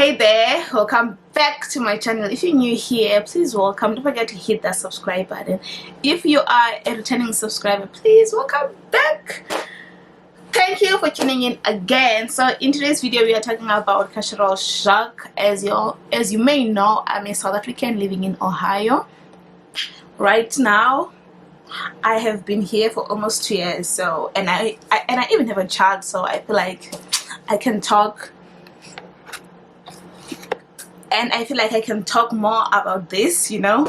Hey there, welcome back to my channel. If you're new here, please welcome. Don't forget to hit that subscribe button. If you are a returning subscriber, please welcome back. Thank you for tuning in again. So in today's video we are talking about cultural shock. As you may know, I'm a South African living in Ohio. Right now I have been here for almost 2 years, so and I even have a child, so I feel like I can talk, and I feel like I can talk more about this, you know.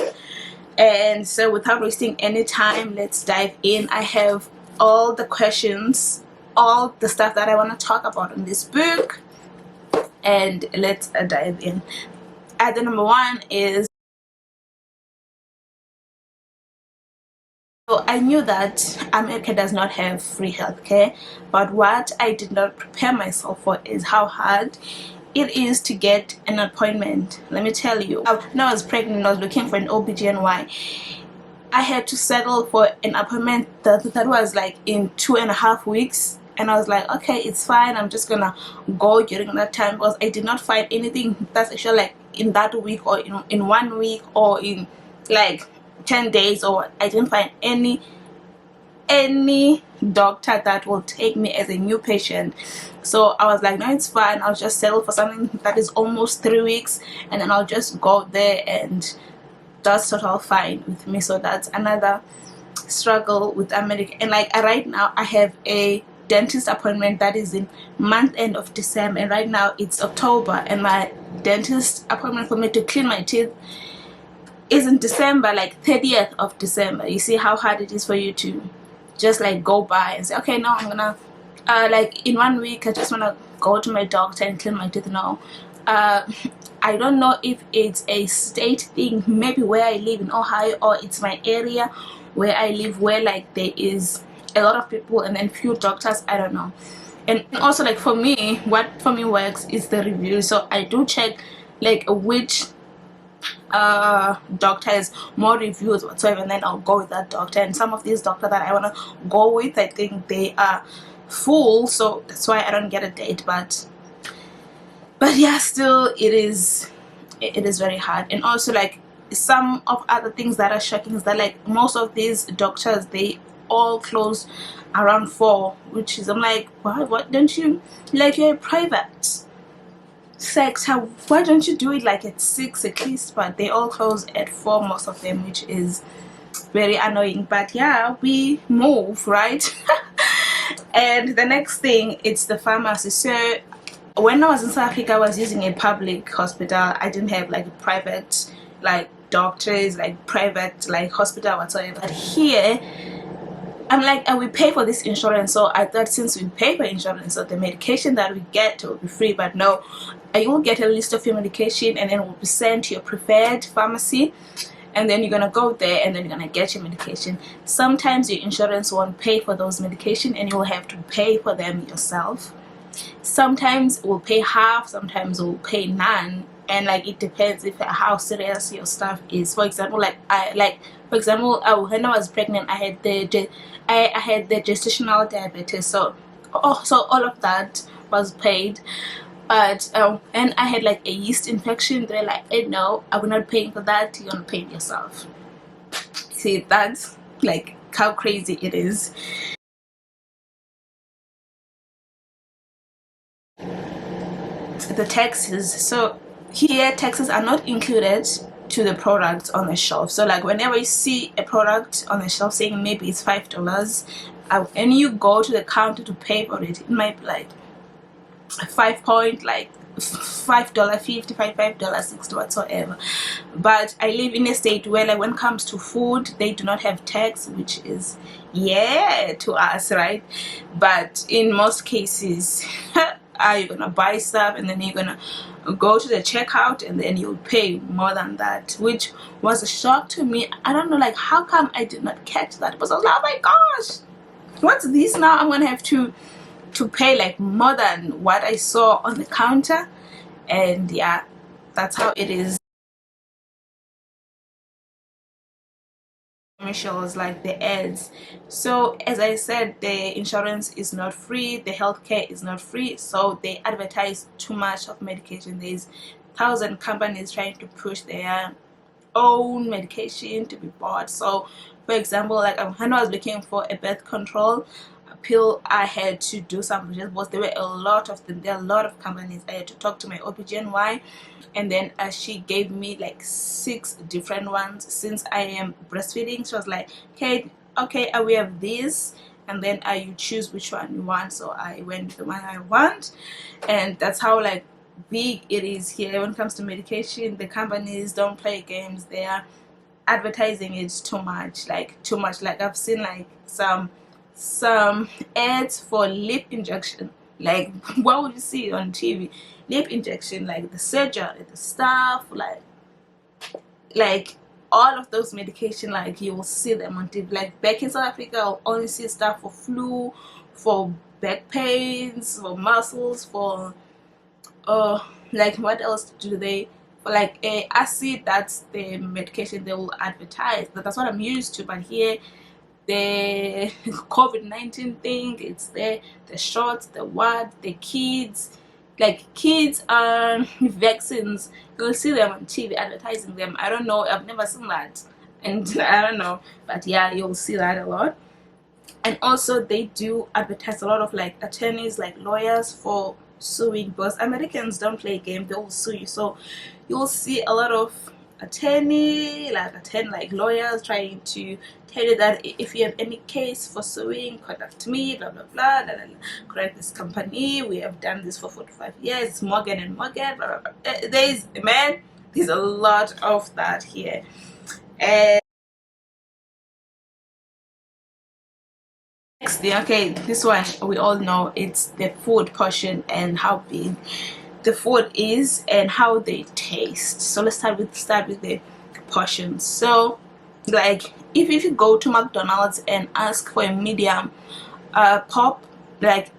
And so without wasting any time, let's dive in. I have all the questions, all the stuff that I want to talk about in this book, and let's dive in. The number one is, so I knew that America does not have free healthcare, but what I did not prepare myself for is how hard it is to get an appointment. Let me tell you, when I was pregnant, I was looking for an OBGYN. I had to settle for an appointment that was like in 2.5 weeks, and I was like, okay, it's fine, I'm just gonna go during that time, because I did not find anything that's actually like in that week, or in 1 week, or in like 10 days, or I didn't find any doctor that will take me as a new patient. So I was like, no, it's fine, I'll just settle for something that is almost 3 weeks, and then I'll just go there, and that's total fine with me. So that's another struggle with America. And like right now I have a dentist appointment that is in month end of December, and right now it's October, and my dentist appointment for me to clean my teeth is in December, like 30th of December. You see how hard it is for you to just like go by and say, okay, no, I'm gonna like in 1 week I just want to go to my doctor and clean my teeth. No, I don't know if it's a state thing, maybe where I live in Ohio, or it's my area where I live, where like there is a lot of people and then few doctors. I don't know. And also, like for me, what for me works is the review. So I do check like which doctor has more reviews whatsoever, and then I'll go with that doctor. And some of these doctors that I want to go with, I think they are full, so that's why I don't get a date. But yeah, still it is very hard. And also, like some of other things that are shocking is that like most of these doctors, they all close around 4, which is, I'm like, what don't you, like, you're a private sector, why don't you do it like at 6 at least? But they all close at 4, most of them, which is very annoying. But yeah, we move, right? And the next thing, it's the pharmacy. So when I was in South Africa, I was using a public hospital. I didn't have like a private like doctors, like private like hospital whatsoever. But here I'm like, we pay for this insurance, so I thought since we pay for insurance, so the medication that we get will be free. But no, you will get a list of your medication, and then it will be sent to your preferred pharmacy, and then you're gonna go there, and then you're gonna get your medication. Sometimes your insurance won't pay for those medication, and you will have to pay for them yourself. Sometimes it will pay half, sometimes it will pay none, and like it depends if how serious your stuff is. For example, when I was pregnant, I had the gestational diabetes, so all of that was paid. But and I had like a yeast infection. They're like, hey, no, I'm not paying for that, you're gonna pay it yourself. See, that's like how crazy it is. The taxes, so here taxes are not included to the products on the shelf. So like whenever you see a product on the shelf saying maybe it's $5, and you go to the counter to pay for it, it might be like $5.50, $5.60 whatsoever. But I live in a state where like when it comes to food, they do not have tax, which is to us, right? But in most cases you're gonna buy stuff, and then you're gonna go to the checkout, and then you'll pay more than that, which was a shock to me. I don't know, like, how come I did not catch that? Because I was like, oh my gosh, what's this now? I'm gonna have to pay like more than what I saw on the counter. And yeah, that's how it is. commercials, like the ads. So as I said, the insurance is not free, the healthcare is not free, so they advertise too much of medication. There's 1,000 companies trying to push their own medication to be bought. So for example, like when I was looking for a birth control pill, I had to do some research because there were a lot of them. There are a lot of companies. I had to talk to my OBGYN, and then she gave me like 6 different ones. Since I am breastfeeding, she was like, okay, we have this, and then you choose which one you want. So I went with the one I want, and that's how like big it is here when it comes to medication. The companies don't play games. They are advertising it too much, like I've seen like some ads for lip injection. Like what would you see on TV? Lip injection, like the surgery, the stuff, like all of those medication, like you will see them on TV. Like back in South Africa, I'll only see stuff for flu, for back pains, for muscles, for like what else do they, for like a acid. That's the medication they will advertise. That's what I'm used to. But here, the COVID-19 thing, it's there, the shots, the what, the kids, like kids vaccines, you'll see them on TV advertising them. I don't know, I've never seen that, and I don't know, but yeah, you'll see that a lot. And also they do advertise a lot of like attorneys, like lawyers, for suing, because Americans don't play game, they will sue you. So you'll see a lot of attorney like lawyers trying to tell you that if you have any case for suing, contact me, blah blah blah, blah, blah, blah. Correct this company, we have done this for 45 years, it's Morgan and Morgan, blah, blah, blah. There's a lot of that here. And next thing, okay, this one we all know, it's the food portion and how big the food is and how they taste. So let's start with the portions. So like if you go to McDonald's and ask for a medium pop, like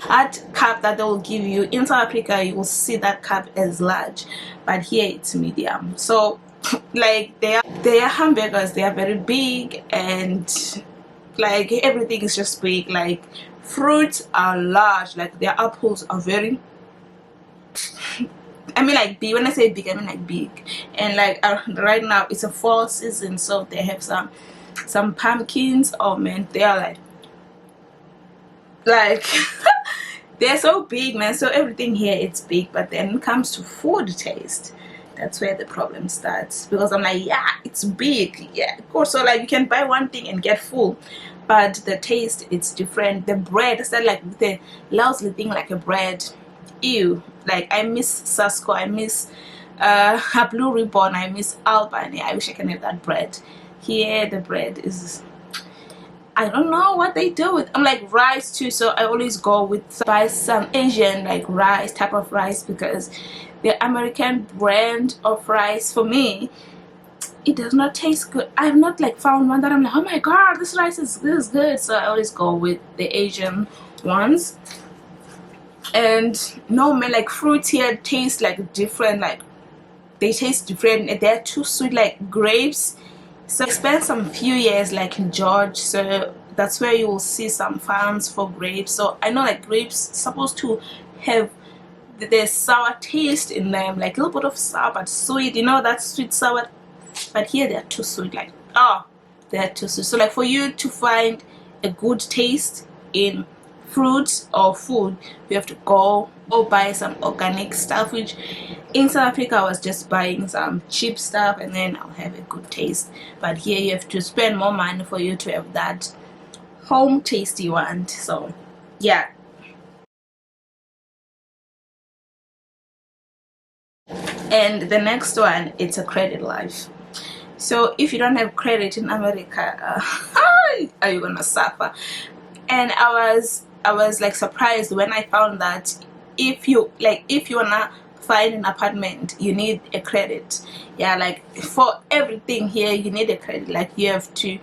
that cup that they will give you in South Africa, you will see that cup as large, but here it's medium. So like their hamburgers, they are very big, and like everything is just big. Like fruits are large, like their apples are very, I mean like big. When I say big, I mean like big. And like right now it's a fall season, so they have some pumpkins. Oh man, they are like they're so big, man. So everything here, it's big. But then when it comes to food taste, that's where the problem starts, because I'm like, yeah, it's big, yeah, of course. So like you can buy one thing and get full, but the taste, it's different. The bread, it's not like the lousy thing, like a bread. Ew. Like I miss Sasko, I miss a Blue Ribbon, I miss Albany. I wish I can have that bread. Here the bread is, I don't know what they do with. I'm like rice too, so I always go with buy some Asian like rice, type of rice, because the American brand of rice, for me, it does not taste good. I've not like found one that I'm like, oh my god, this rice is good. So I always go with the Asian ones. And no man, like fruits here taste like different, like they taste different. They're too sweet, like grapes. So I spent some few years like in Georgia, so that's where you will see some farms for grapes. So I know like grapes supposed to have the sour taste in them, like a little bit of sour but sweet, you know, that sweet sour. But here they're too sweet, like they're too sweet. So like for you to find a good taste in fruits or food, you have to go buy some organic stuff, which in South Africa I was just buying some cheap stuff and then I'll have a good taste. But here you have to spend more money for you to have that home taste you want. So yeah. And the next one, it's a credit life. So if you don't have credit in America, are you gonna suffer? And I was like surprised when I found that if you wanna find an apartment, you need a credit. Yeah, like for everything here you need a credit. Like you have to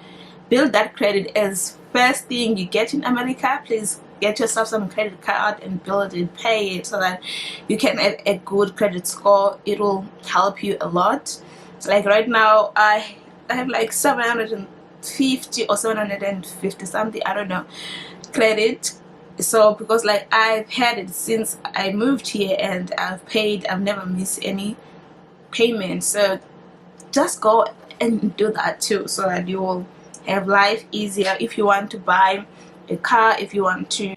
build that credit as first thing you get in America. Please get yourself some credit card and build it, pay it, so that you can have a good credit score. It will help you a lot. Like right now, have like 750 or 750 something, I don't know, credit. So because like I've had it since I moved here and I've never missed any payment. So just go and do that too, so that you will have life easier. If you want to buy a car, if you want to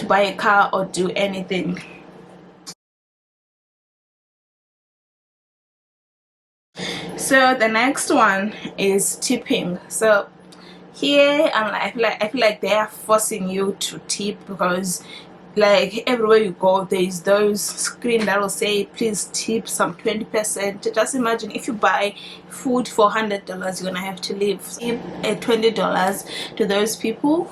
buy a car or do anything. So the next one is tipping. So here I feel like they are forcing you to tip, because like everywhere you go there's those screen that will say please tip some 20%. Just imagine if you buy food for $100, you're gonna have to leave tip $20 to those people.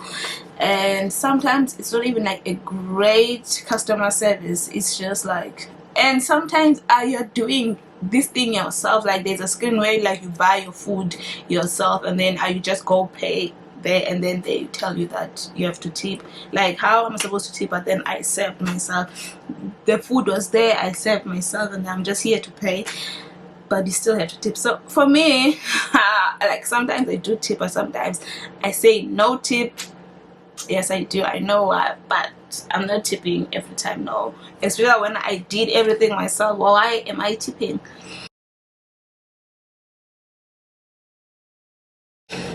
And sometimes it's not even like a great customer service, it's just like, and sometimes you're doing this thing yourself, like there's a screen where like you buy your food yourself and then you just go pay there, and then they tell you that you have to tip. Like, how am I supposed to tip? But then I served myself, the food was there, I served myself, and I'm just here to pay, but you still have to tip. So for me, like sometimes I do tip, but sometimes I say no tip. Yes, I do, I know, but I'm not tipping every time, no. Especially when I did everything myself, why am I tipping?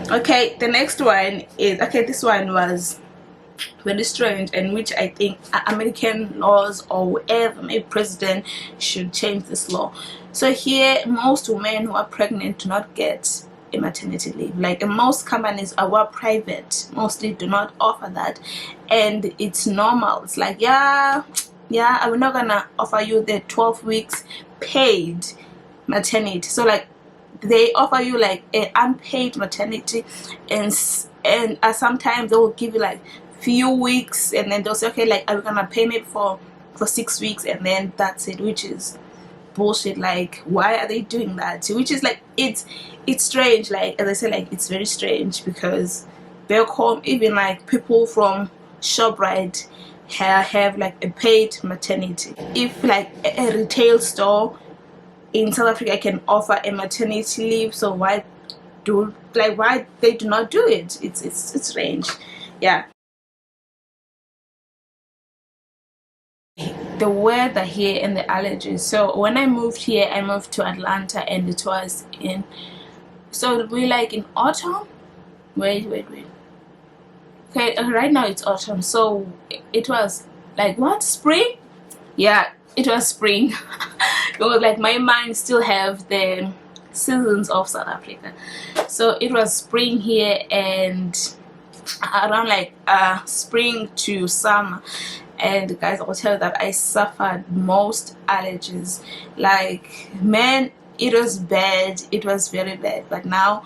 Okay, the next one is, okay, this one was very strange, and which I think American laws or whoever, maybe president, should change this law. So here most women who are pregnant do not get a maternity leave. Like most companies are private, mostly do not offer that, and it's normal. It's like, yeah, we're not gonna offer you the 12 weeks paid maternity. So like they offer you like an unpaid maternity, and sometimes they will give you like few weeks, and then they'll say, okay, like, are we gonna pay me for 6 weeks, and then that's it, which is bullshit. Like, why are they doing that? Which is like, it's strange. Like, as I said, like, it's very strange, because back home, even like people from ShopRite have like a paid maternity. If like a retail store in South Africa can offer a maternity leave, so why they do not do it? It's strange. Yeah. The weather here and the allergies. So when I moved here, I moved to Atlanta, and it was in, so we like in autumn. Wait. Okay, right now it's autumn, so it was like, what, spring? Yeah, it was spring. Because like my mind still have the seasons of South Africa, so it was spring here, and around like spring to summer. And guys, I'll tell you that I suffered most allergies. Like, man, it was bad, it was very bad. But now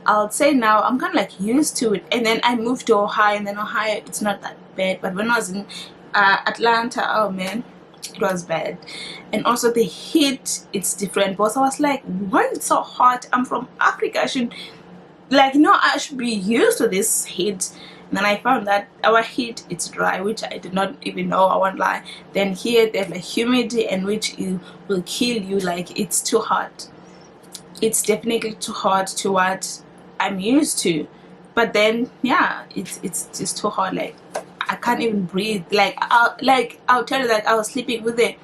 I'll say now I'm kind of like used to it. And then I moved to Ohio, and then Ohio, it's not that bad. But when I was in Atlanta, oh man, it was bad. And also the heat, it's different. But I was like, why is it so hot? I'm from Africa, I should, like, you know, I should be used to this heat. And then I found that our heat, it's dry, which I did not even know, I won't lie. Then here there's like humidity, and which will kill you. Like, it's too hot. It's definitely too hot to what I'm used to. But then yeah, it's just too hot. Like, I can't even breathe. Like I'll tell you that I was sleeping with the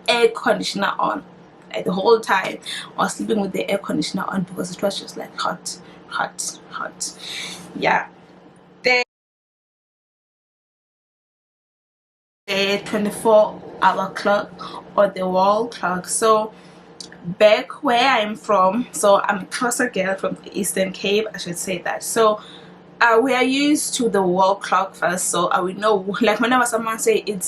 air conditioner on, like the whole time I was sleeping with the air conditioner on, because it was just like hot. Yeah. The 24-hour clock, or the wall clock. So back where I'm from, so I'm a Xhosa girl from the Eastern Cape, I should say that. So we are used to the wall clock first. So we know, like whenever someone say it's